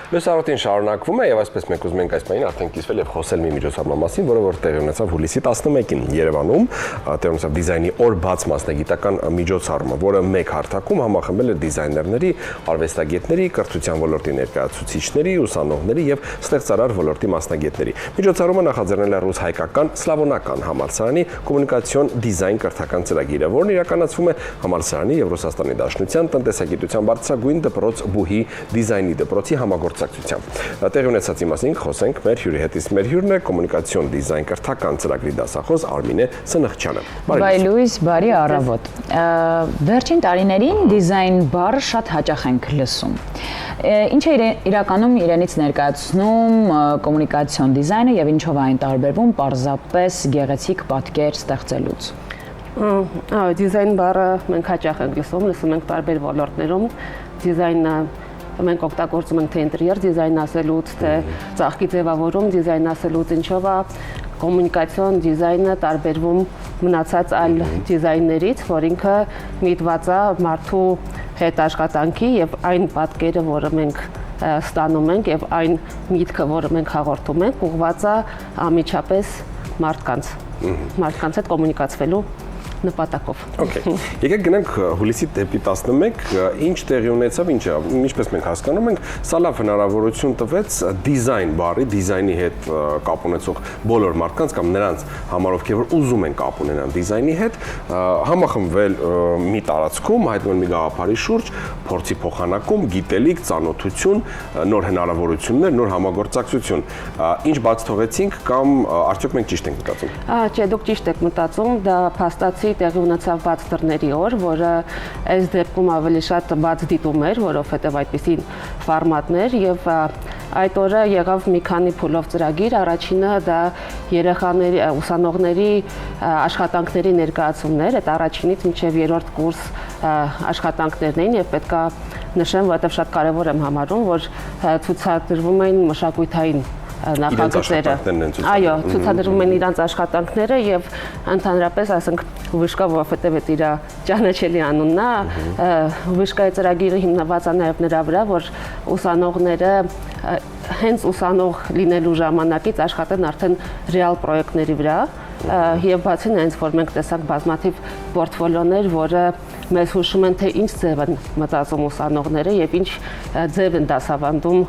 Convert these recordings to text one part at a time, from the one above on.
Լուսարոտին շարունակվում է եւ այսպես մենք ուզում ենք այս պահին արդեն կիսվել եւ խոսել մի միջոցառման մասին, որը որ տեղի ունեցավ հուլիսի 11-ին Երևանում, տեղի ունեցավ դիզայնի օր բաց մասնագիտական միջոցառումը, որը մեկ հարթակում համախմբել էր դիզայներների, արվեստագետների, կրթության ոլորտի ներկայացուցիչների, ուսանողների եւ ստեղծարար ոլորտի մասնագետների։ Միջոցառումը նախաձեռնել է ռուս-հայկական սլավոնական համալսարանի կոմունիկացիոն դիզայն կրթական ծրագիրը, որն իրականացվում է համալսարանի եւ Ռուսաստանի Դաշնության տնտեսագիտության բարձրագույն դպրոց Բուհի դիզայնի դպրոցի համագործակցությամբ։ Տեղի ունեցածի մասին խոսենք մեր հյուրի հետ, իսկ մեր հյուրն է կոմունիկացիոն դիզայն կրթական ծրագրի դասախոս Արմինե Սնխչյանը։ Բարի լույս, բարի առավոտ։ Վերջին տարիներին դիզայն բառը շատ հաճախ ենք լսում։ Ինչ է իրականում իրենից ներկայացնում կոմունիկացիոն դիզայնը եւ ինչով այն տարբերվում պարզապես գեղեցիկ պատկեր ստեղծելուց։ Դիզայն բառը մենք հաճախ ենք լսում ենք տարբեր ոլորտներում։ Դիզայնը մենք օգտագործում ենք թե ինտերիեր դիզայն ասելուց, թե ծաղկի ձևավորում դիզայն ասելուց, ինչով է կոմունիկացիոն դիզայնը տարբերվում մնացած այլ դիզայններից, որ ինքը միտված է մարդու հետ աշխատանքի եւ այն պատկերը, որը մենք ստանում ենք եւ այն միտքը, որը մենք հաղորդում ենք, ուղղված է անմիջապես մարդկանց հետ կոմունիկացվելու նպատակով։ Okay. Եկեք գնանք հուլիսի դեպի 11, ինչ տեղի ունեցավ, ինչպես մենք հասկանում ենք, սա լավ հնարավորություն տվեց դիզայն բառի, դիզայնի հետ կապ ունեցող բոլոր մարդկանց կամ նրանց համար, ովքեր որ ուզում են կապ ունենան դիզայնի հետ, համախմբվել մի տարածքում, հայտնվել մի գաղափարի շուրջ, փորձի փոխանակում, գիտելիք, ծանոթություն, նոր հնարավորություններ, նոր համագործակցություն։ Ինչ բաց թողեցինք կամ արդյոք մենք ճիշտ ենք մտածում։ Չէ, դուք ճիշտ եք մտածում, դա փաստացի տեղի ունեցավ բաց դռների օր, որը այս դեպքում ավելի շատ բաց դիտում էր, որովհետև այդպիսի ֆորմատներ եւ այդ օրը եղավ մի քանի փուլով ծրագիր, առաջինը դա երեխաների, ուսանողների աշխատանքների ներկայացումներ, այդ առաջինից մինչև երրորդ կուրս աշխատանքներն էին եւ պետքա նշեմ, որովհետև շատ կարեւոր եմ համարում, որ ցուցադրվում էին մշակութային նախագծերը։ Այո, ցուցադրվում են իրանց աշխատանքները եւ ընդհանրապես, ասենք, Վիշկա, որովհետեւ այդ իր ճանաչելի անունն է, Վիշկայի ծրագիրը հիմնված է նաեւ նրա վրա, որ ուսանողները հենց ուսանող լինելու ժամանակից աշխատեն արդեն ռեալ պրոյեկտների վրա եւ բացի նրանից, որ մենք տեսանք բազմաթիվ պորտֆոլիոներ, որը մեզ հուշում են, թե ինչ ձև են մտածում ուսանողները եւ ինչ ձև են դասավանդում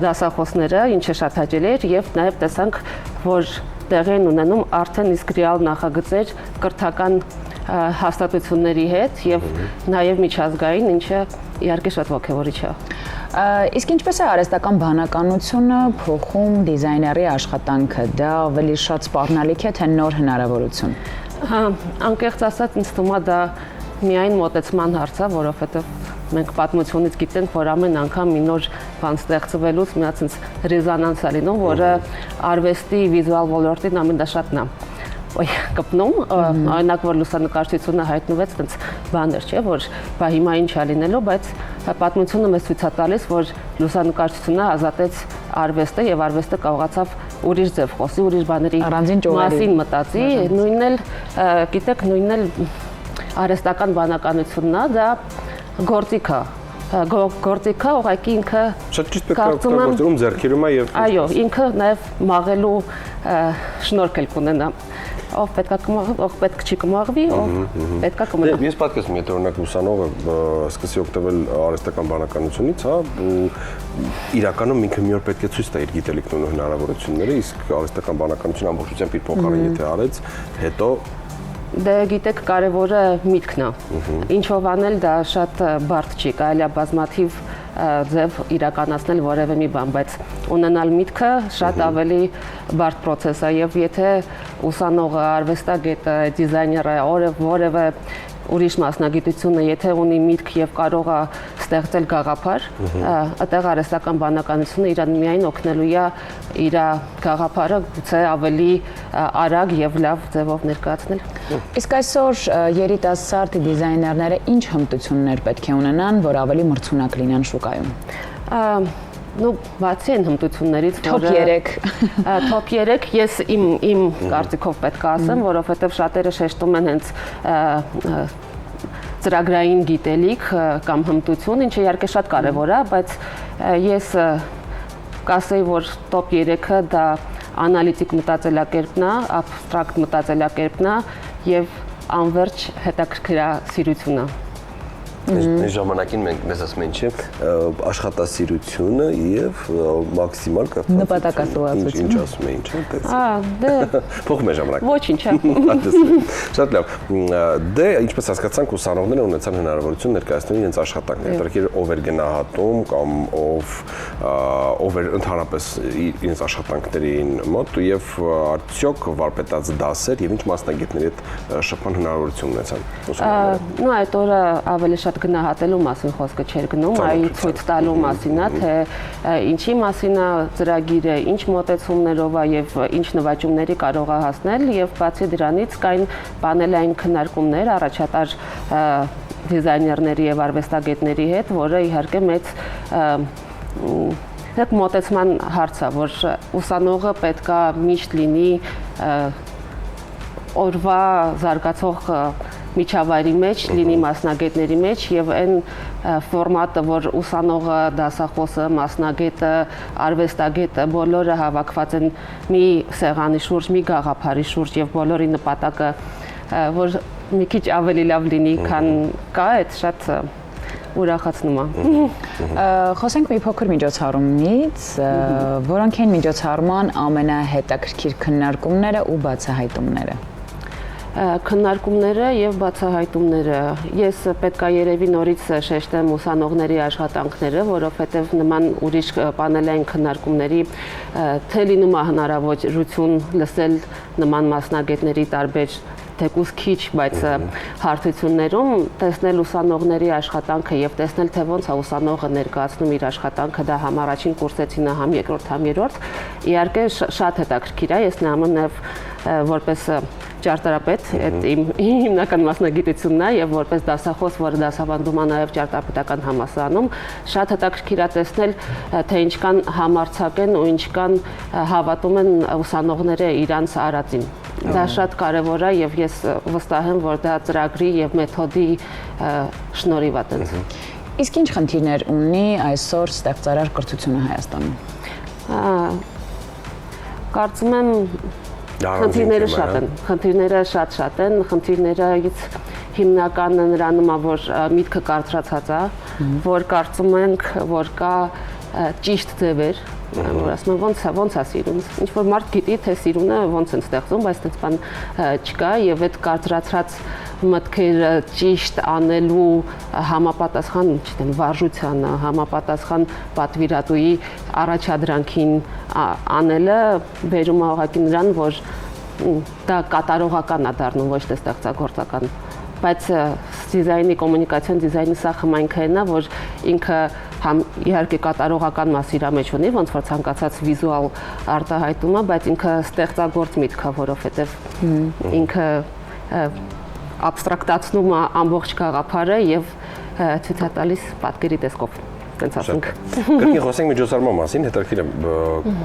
դասախոսները, ինչը շատ հաճելի էր եւ նաեւ տեսանք, որ տեղի են ունենում արդեն իսկ ռեալ նախագծեր կրթական հաստատությունների հետ եւ նաեւ միջազգային, ինչը իհարկե շատ ոգևորիչ է։ Իսկ ինչպես է արհեստական բանականությունը փոխում դիզայների աշխատանքը, դա ավելի շատ սպառնալիք է, թե նոր հնարավորություն։ Անկեղծ ասած, ինձ թվում է դա միայն մոտեցման հարց է, որովհետև մենք պատմությունից գիտենք, որ ամեն անգամ մի նոր բան ստեղծվելուց մի հատ ռեզոնանս է լինում, որը արվեստի վիզուալ ոլորտին ամենաշատն է կպնում, օրինակ որ լուսանկարչությունը հայտնվեց, այնց բաներ չէ, որ բա հիմա ինչ է լինելու, բայց պատմությունը մեզ ցույց է տալիս, որ լուսանկարչությունը ազատեց արվեստը եւ արվեստը կարողացավ ուրիշ ձև խոսի, ուրիշ բաների մասին մտածի, նույնն էլ, գիտեք, նույնն էլ արհեստական բանականությունն է, դա գործիք է։ Գործիքը ուղղակի ինքը շատ ճիշտ պետք է օգտագործում ձեռքերում է եւ այո, ինքը նաեւ մաղելու շնորհք էլ կունենա։ Ով պետք չի կմաղվի, ով պետքա կմնա։ Ես պատկերացնում եմ, եթե օրինակ ուսանողը սկսի օգտվել արհեստական բանականությունից, հա, իրականում ինքը մի օր պետք է ցույց տա իր գիտելիքն ու հնարավորությունները, իսկ արհեստական բանականությունը ամբողջությամբ իր փոխարեն եթե արեց, հետո Դե գիտեք, կարևորը միտքն է։ Ինչով անել դա շատ բարդ չի, կարելի է բազմաթիվ ձև իրականացնել որևէ մի բան, բայց ունենալ միտքը շատ ավելի բարդ process է եւ եթե ուսանողը, արվեստագետը, դիզայները, որևէ ուրիշ մասնագիտությունը, եթե ունի միտք եւ կարող է ստեղծել գաղափար, այդտեղ արհեստական բանականությունը իրան միայն օգնելու է իր գաղափարը գուցե ավելի արագ եւ լավ ձևով ներկայացնել։ Իսկ այսօր երիտասարդ դիզայներները ինչ հմտություններ պետք է ունենան, որ ավելի մրցունակ լինեն շուկայում։ Ну, բացի են հմտություններից, Top 3 ես իմ կարծիքով պետք է ասեմ, որովհետև շատերը շեշտում են հենց ծրագրային գիտելիք կամ հմտություն, ինչը իհարկե շատ կարևոր է, բայց ես կասեի, որ top 3-ը դա անալիտիկ մտածելակերպն է, abstract մտածելակերպն է եւ անverջ հետաքրքրասիրությունը։ Այս ժամանակին մենք մեզ ասում ենք, չէ, աշխատասիրությունը եւ մաքսիմալ կապվածություն։ Նպատակասլացություն։ Ինչ ասում էին, չէ՞, դες։ Դե Փոխում է ժամանակը։ ոչինչ է։ Շատ լավ։ Դե ինչպես հասկացանք, ուսանողները ունեցան հնարավորություն ներկայացնել իրենց աշխատանքները, դեռ ով էր գնահատում կամ ով էր ընդհանրապես իրենց աշխատանքներին մոտ եւ արդյոք վարպետաց դասեր եւ ինչ մասնագետների հետ շփման հնարավորություն ունեցան ուսանողները։ Նո, այդ օրը ավելի շատ գնահատելու մասին խոսքը չէր գնում, այլ ցույց տալու մասին է, թե ինչի մասին է ծրագիրը, ինչ մոտեցումներով է եւ ինչ նվաճումների կարող է հասնել եւ բացի դրանից կային պանելային քննարկումներ առաջատար դիզայներների եւ արվեստագետների հետ, որը իհարկե մեծ մոտեցման հարց է, որ ուսանողը պետքա միշտ լինի օրվա զարգացող միջավայրի մեջ, լինի մասնագետների մեջ եւ այն ֆորմատը, որ ուսանողը, դասախոսը, մասնագետը, արվեստագետը բոլորը հավաքված են մի սեղանի շուրջ, մի գաղափարի շուրջ եւ բոլորի նպատակը որ մի քիչ ավելի լավ լինի, քան կա, այդ շատ ուրախացնում է։ Խոսենք մի փոքր միջոցառումից, որոնք են միջոցառման ամենահետաքրքիր քննարկումները ու բացահայտումները։ Քննարկումները եւ բացահայտումները։ Ես պետքա երևի նորից շեշտեմ ուսանողների աշխատանքները, որովհետեւ նման ուրիշ պանելային քննարկումների թե լինում է հնարավորություն լսել նման մասնագետների տարբեր թեկուզ քիչ, բայց հարթություններում տեսնել ուսանողների աշխատանքը եւ տեսնել թե ոնց է ուսանողը ներկայացնում իր աշխատանքը, դա համ առաջին կուրսեցին է, համ երկրորդ, համ երրորդ, իհարկե շատ հետաքրքիր է, ես նայում եմ որպես ճարտարապետ, այդ իմ հիմնական մասնագիտությունն է եւ որպես դասախոս, որը դասավանդում է նաեւ ճարտարապետական համալսարանում, շատ հետաքրքիր է տեսնել թե ինչքան համարձակ են ու ինչքան հավատում են ուսանողները իրանց արածին։ Դա շատ կարևոր է եւ ես վստահ եմ, որ դա ծրագրի եւ մեթոդի շնորհիվ է տենց։ Իսկ ինչ խնդիրներ ունի այսօր ստեղծարար կրթությունը Հայաստանում։ Կարծում եմ խնդիրները շատ են, խնդիրներից հիմնականը նրանում է, որ միտքը կարծրացած է, որ կարծում ենք, որ կա ճիշտ ձևեր, որ ասում են ոնց է սիրուն, ինչ որ մարդ գիտի, թե սիրունը ոնց են ստեղծում, բայց այդպես բան չկա եւ այդ կարծրացած մտքերը ճիշտ անելու համապատասխան, չգիտեմ, վարժությանը, համապատասխան պատվիրատուի առաջադրանքին անելը բերում է ուղղակի նրան, որ դա կատարողական է դառնում, ոչ թե ստեղծագործական։ Բայց դիզայնի, կոմունիկացիոն դիզայնի սա խմայքն է, որ ինքը համ իհարկե կատարողական մաս իր մեջ ունի, ոնց որ ցանկացած վիզուալ արտահայտումը, բայց ինքը ստեղծագործ միտք է, որովհետև ինքը абստրակտացնում է ամբողջ գաղափարը եւ ցույց է տալիս պատկերի տեսքով։ Տենց ասենք։ Կրկին խոսենք միջոցառման մասին, հետաքրքիր է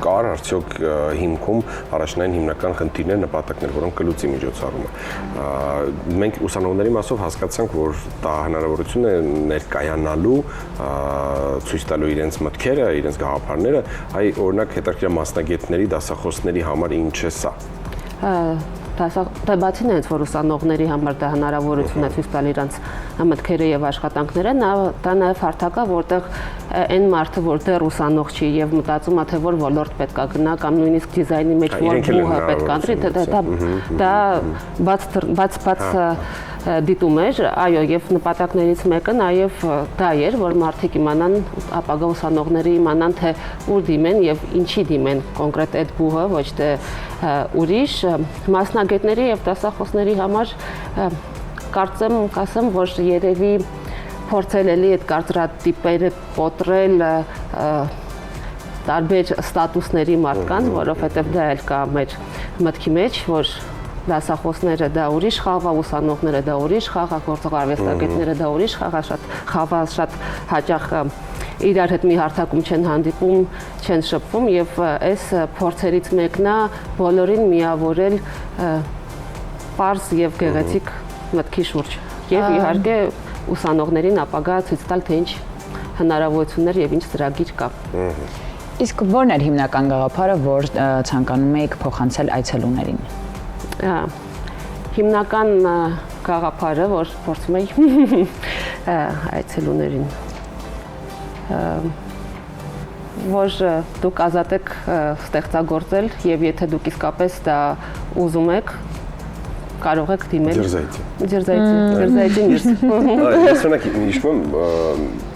կար արդյոք հիմքում առաջնային հիմնական խնդիրներ, նպատակներ, որոնք կլուծի միջոցառումը։ Մենք ուսանողների մասով հասկացանք, որ դա հնարավորություն է ներկայանալու, ցույց տալու իրենց մտքերը, իրենց գաղափարները, այ օրինակ հետաքրքիր մասնագետների, դասախոսների համար ինչ է սա։ Դա բացին այնց, որ ուսանողների համար դա հնարավորություն է ցույց տալ իրենց մտքերը եւ աշխատանքները, դա նաեւ հարթակ է, որտեղ այն մարդը, որ դեռ ուսանող չի եւ մտածում է, թե որ ոլորտ պետք է գնա կամ նույնիսկ դիզայնի մեջ որ բուհը պետք է ընտրի, դա բաց դիտում էր, այո, եւ նպատակներից մեկը նաեւ դա էր, որ մարդիկ իմանան, ապագա ուսանողները իմանան, թե ուր դիմեն եւ ինչի դիմեն կոնկրետ այդ բուհը, ոչ թե ուրիշ մասնագետների եւ դասախոսների համար կարծեմ, կասեմ, որ երևի փորձել էլի այդ կարծրատիպերը կոտրել տարբեր ստատուսների մարդկանց, որովհետեւ դա էլ կա մեր մտքի մեջ, որ դասախոսները դա ուրիշ խաղ է, ուսանողները դա ուրիշ խաղ է, գործող արվեստագետները դա ուրիշ խաղ է, շատ հաճախ իրար հետ մի հարթակում չեն հանդիպում, չեն շփվում եւ այս փորձերից մեկն է բոլորին միավորել պարզ եւ գեղեցիկ մտքի շուրջ եւ իհարկե ուսանողներին ապագա ցույց տալ թե ինչ հնարավորություններ եւ ինչ ծրագիր կա։ Իսկ ո՞րն էր հիմնական գաղափարը, որ ցանկանում եք փոխանցել այցելուներին։ Հիմնական գաղափարը, որ փորձում էի այցելուներին որ դուք ազատ եք ստեղծագործել եւ եթե դուք իսկապես դա ուզում եք կարող եք դիմել Ջերզայթին։ Ես ունենք հիշում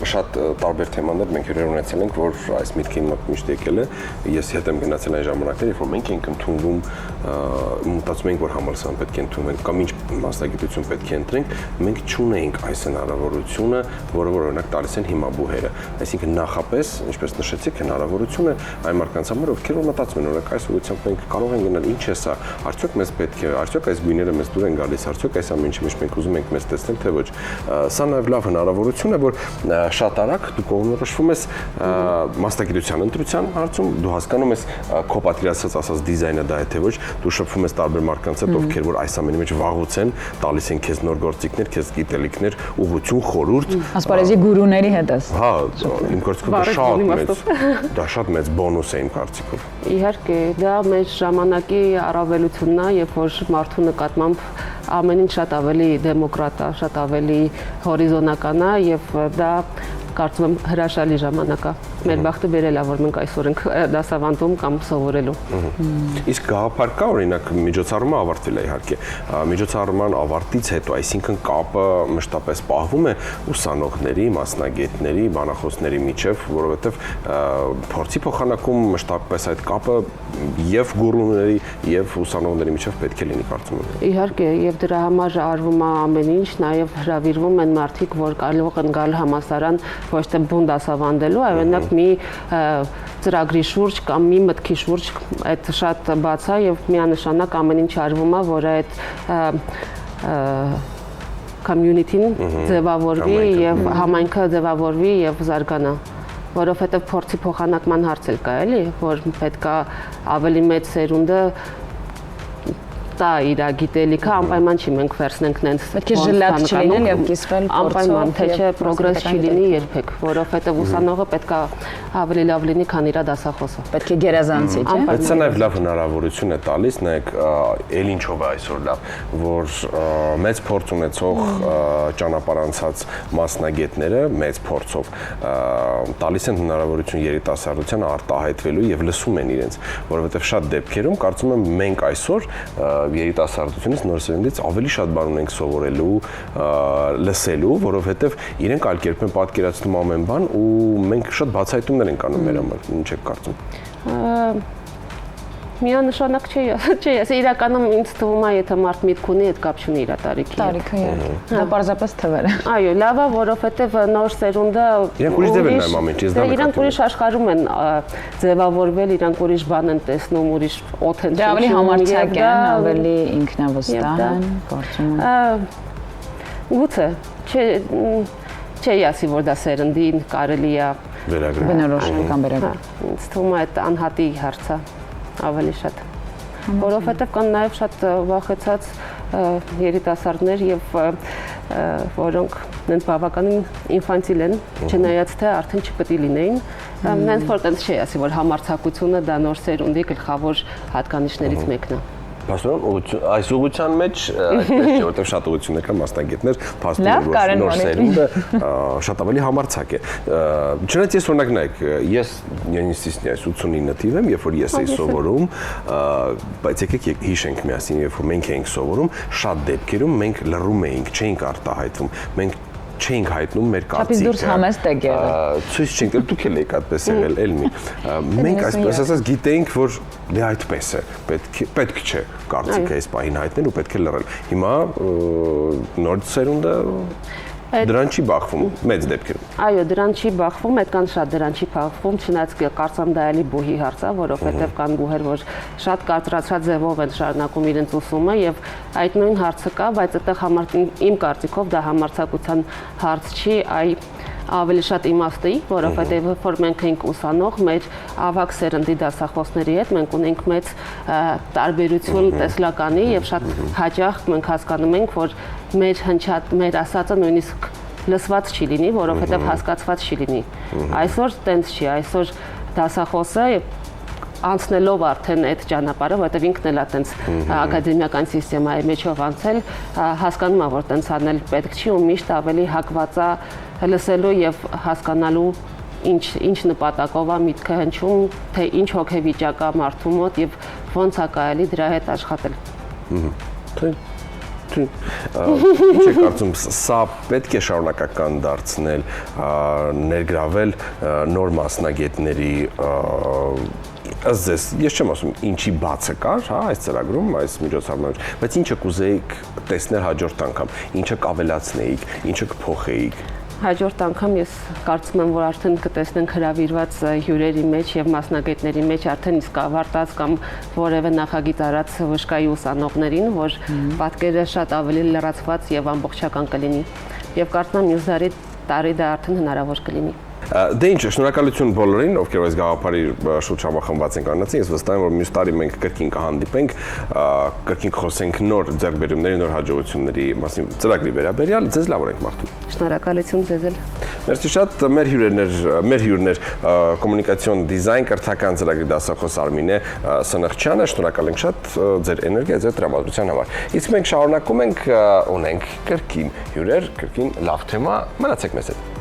շատ տարբեր թեմաներ մենք հյուրեր ունեցել ենք, որ այս միտքի միշտ եկել է։ Ես հետ եմ գնացել այն ժամանակներ, երբ որ մենք ենք ընդունվում, մտածում ենք, որ համալսարան պետք է ընդունենք կամ ինչ մասնագիտություն պետք է ընտրենք, մենք չունեինք այս հնարավորությունը, որը որ օրինակ տալիս են հիմա բուհերը։ Այսինքն նախապես, ինչպես նշեցիք, հնարավորությունը այն մարդկանց համար, ովքեր որ մտածում են, օրինակ այս ուղղությամբ մենք կարող ենք գնալ, ինչ է սա, արդյոք մեզ պետք է, արդյոք այս գույները մեզ դուր են գալիս, արդյոք այս ամեն ինչը մենք ուզում ենք մեզ տեսնել, թե ոչ։ Սա նաև լավ հնարավորություն է, որ շատ արագ դու կողմնորոշվում ես մասնագիտության ընտրության հարցում, դու հասկանում ես քո պատկերացած ասած դիզայնը դա է թե ոչ, դու շփվում ես տարբեր մարդկանց հետ, ովքեր որ այս ամենի մեջ վաղուց են, տալիս են քեզ նոր գործիքներ, քեզ գիտելիքներ, ուղղություն, խորհուրդ։ Ասպարեզի գուրուների հետ ես։ Հա, իմ կարծիքով դա շատ մեծ բոնուս է իմ կարծիքով։ Իհարկե, դա մեր ժամանակի առավելությունն է, երբ որ մարդու նկատմամբ ամեն ինչ շատ ավելի դեմոկրատ է, շատ ավելի հորիզոնական է եւ դա կարծում եմ հրաշալի ժամանակ է։ Մեր բախտը բերել է, որ մենք այսօր ենք դասավանդում կամ սովորելու։ Իսկ գաղափար կա, օրինակ միջոցառումը ավարտվել է իհարկե։ Միջոցառման ավարտից հետո, այսինքն կապը մշտապես պահվում է ուսանողների, մասնագետների, բանախոսների միջև, որովհետև փորձի փոխանակում մշտապես այդ կապը եւ գուրուների եւ ուսանողների միջև պետք է լինի, կարծում եմ։ Իհարկե, եւ դրա համար արվում է ամեն ինչ, նաեւ հրավիրվում են մարդիկ, որ կարող են գալ համալսարան ոչ թե բուն դասավանդելու, այլ մի ծրագրի շուրջ կամ մի մտքի շուրջ այդ շատ բաց է եւ միանշանակ ամեն ինչ արվում է, որ այդ community-ն ձևավորվի եւ համայնքը ձևավորվի եւ զարգանա, որովհետեւ փորձի փոխանակման հարց էլ կա, էլի, որ պետքա ավելի մեծ սերունդը տա իր գիտելիքը, անպայման չի մենք վերցնենք նենց պետք է ժլատ չլինել եւ կիսվել անպայման, թե չէ պրոգրես չի լինի երբեք, որովհետեւ ուսանողը պետքա ավելի լավ լինի, քան իր դասախոսը։ Պետք է գերազանցի, չէ՞։ Բայց սա նաեւ լավ հնարավորություն է տալիս, նայեք, էլ ինչով է այսօր լավ, որ մեծ փորձ ունեցող ճանապարհանցած մասնագետները մեծ փորձով տալիս են հնարավորություն երիտասարդությանը արտահայտվելու եւ լսում են իրենց, որովհետեւ շատ դեպքերում կարծում եմ մենք այսօր երիտասարդությունից նոր սերունդից ավելի շատ բան ունենք սովորելու, լսելու, որովհետև իրենք այլ կերպ են պատկերացնում ամեն բան ու մենք շատ բացահայտումներ ենք անում մեր համար, ինչ եք կարծում։ Միանշանակ չէ, ես իրականում ինձ թվում է, եթե մարդ միտք ունի, այդ կապ չունի իր տարիքի։ Տարիքը, դա պարզապես թվեր է։ Այո, լավ է, որովհետև նոր սերունդը իրանք ուրիշ ձև են նայում ամեն ինչ, ես դա իրանք ուրիշ աշխարհում են ձևավորվել, իրանք ուրիշ բան են տեսնում, ուրիշ օդ են Դա ավելի համարձակ են, ավելի ինքնավստահ են, կարծում եմ։ Գուցե, չէ, ասի, որ դա սերնդին կարելի է բնորոշել կամ վերագրել։ Ինձ թվում է այդ անհատի հարց է ավելի շատ, որովհետև կան նաև շատ վախեցած երիտասարդներ եւ որոնք բավականին ինֆանտիլ են, չնայած թե արդեն չպետք է լինեին, մենք որ տենց չի ասի, որ համարձակությունը դա նոր սերունդի գլխավոր հատկանիշներից մեկն է։ Փաստորեն այս ուղղության մեջ այդպես չէ, որտեղ շատ ուղղություններ կան մասնագետներ, փաստորեն որ նոր սերունդը շատ ավելի համարձակ է։ Չնայած ես օրինակ նայեք, ես նույնիսկ 89 թիվ եմ, երբ որ ես էի սովորում, բայց եկեք հիշենք միասին, երբ որ մենք էինք սովորում, շատ դեպքերում մենք լռում էինք, չէինք արտահայտվում, մենք չենք հայտնում մեր կարծիքը։ Չափից դուրս համեստ եք եղել։ Ցույց չենք տվել, դուք էլ եք այդպես եղել, էլի։ Մենք այսպես ասած գիտեինք, որ դե այդպես է, պետք չէ կարծիքը այս պահին հայտնել ու պետք է լռել։ Հիմա նոր սերունդը դրան չի բախվում մեծ դեպքերում։ Այո, դրան չի բախվում, այդքան շատ դրան չի բախվում, չնայած կարծեմ դա էլի բուհի հարց է, որովհետև կան բուհեր, որ շատ կարծրացած ձևով են շարունակում իրենց ուսումը եւ այդ նույն հարցը կա, բայց այդտեղ իմ կարծիքով դա համարձակության հարց չի, այ ավելի շատ իմաստի, որովհետև որ մենք ենք ուսանող, մեր ավակ սերնդի դասախոսների հետ մենք ունենք մեծ տարբերություն տեսլականի եւ շատ հաճախ մենք հասկանում ենք, որ մեր ասածը նույնիսկ լսված չի լինի, որովհետև հասկացված չի լինի։ Այսօր տենց չի, այսօր դասախոսը անցնելով արդեն այդ ճանապարհը, որտեղ ինքն էլ է տենց ակադեմիական համակարգի մեջով անցել, հասկանում է, որ տենց անել պետք չի ու միշտ ավելի հակված է լսելու եւ հասկանալու ինչ նպատակով է միտքը հնչում, թե ինչ հոգեվիճակ է մարդու մոտ եւ ոնց է կարելի դրա հետ աշխատել։ Ինչ եք կարծում, սա պետք է շարունակական դարձնել, ներգրավել նոր մասնագետների, ըստ ձեզ, ես չեմ ասում ինչի բացը կար, հա, այս ծրագրում, այս միջոցառմանում, բայց ինչը կուզեիք տեսնել հաջորդ անգամ, ինչը կավելացնեիք, ինչը կփոխեիք։ Հաջորդ անգամ ես կարծում եմ, որ արդեն կտեսնենք հրավիրված հյուրերի մեջ եւ մասնագետների մեջ արդեն իսկ ավարտած կամ որևէ նախագիծ արած վշկայի ուսանողներին, որ պատկերը շատ ավելի լրացված եւ ամբողջական կլինի։ Եվ կարծում եմ մյուս տարի դա արդեն հնարավոր կլինի։ Դե ինչ, շնորհակալություն բոլորին, ովքեր այս գաղափարի շուրջ համախմբված են կանացին, ես վստահ եմ, որ մյուս տարի մենք կրկին կհանդիպենք, կրկին կխոսենք նոր ձեռքբերումների, նոր հաջողությունների մասին ծրագրի վերաբերյալ, ձեզ լավ օրենք մաղթում։ Շնորհակալություն ձեզ էլ։ Մերսի շատ, մեր հյուրներ կոմունիկացիոն դիզայն կրթական ծրագրի դասախոս Արմինե Սնխչյանը, շնորհակալ ենք շատ ձեր էներգիա, ձեր տրամադրության համար։ Իսկ մենք շարունակում ենք, ունենք կրկին հյուրեր, կրկին լավ թեմա, մնացեք մեզ հետ։